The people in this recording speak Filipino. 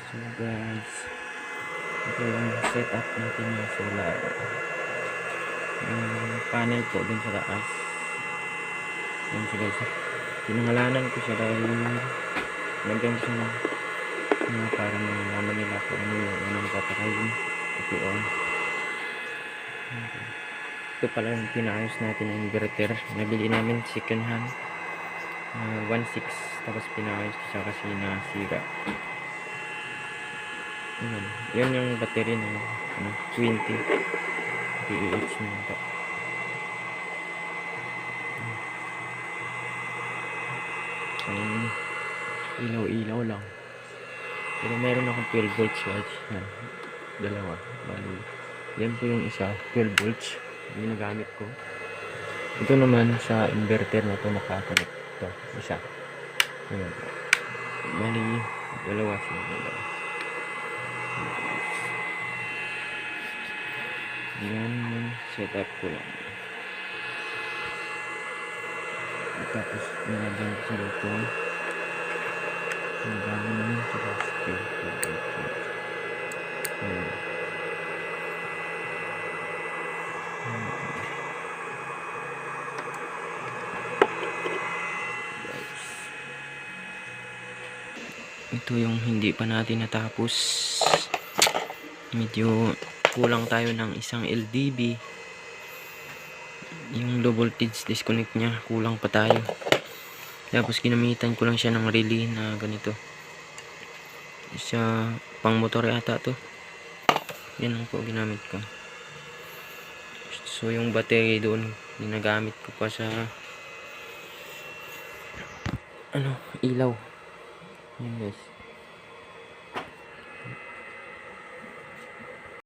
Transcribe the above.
So guys, ito yung setup natin ng solar. Yung panel po dun sa taas. Yan siya guys. Pinangalanan ko siya dahil lagyan ko siya para malaman nila kung ano yung unang papakayin. Ito on. Ito pala yung pinayos natin na inverter. Nabili namin second hand. 1.6 tapos pinayos ko siya kasi nasira. Yan yung battery ng 20 PAH na ito. Ilaw-ilaw lang. Pero meron akong 12 volts watch. Dalawa. Bali, yan po yung isa, 12 volts. Yung ginagamit ko. Ito naman sa inverter na ito nakakonect. Ito, isa. Ayan. Bali, dalawa siya. Yan yung setup ko lang. Tapos nilagyan ko sa dito. Nilagyan naman sa basket. Ito yung hindi pa natin natapos. Medyo kulang tayo ng isang LDB. Yung low voltage disconnect niya kulang pa tayo. Tapos ginamitan ko lang siya ng relay na ganito. Sa pang motor yata to. Yan lang po ginamit ko. So yung battery doon ginagamit ko pa sa ilaw. Yan guys.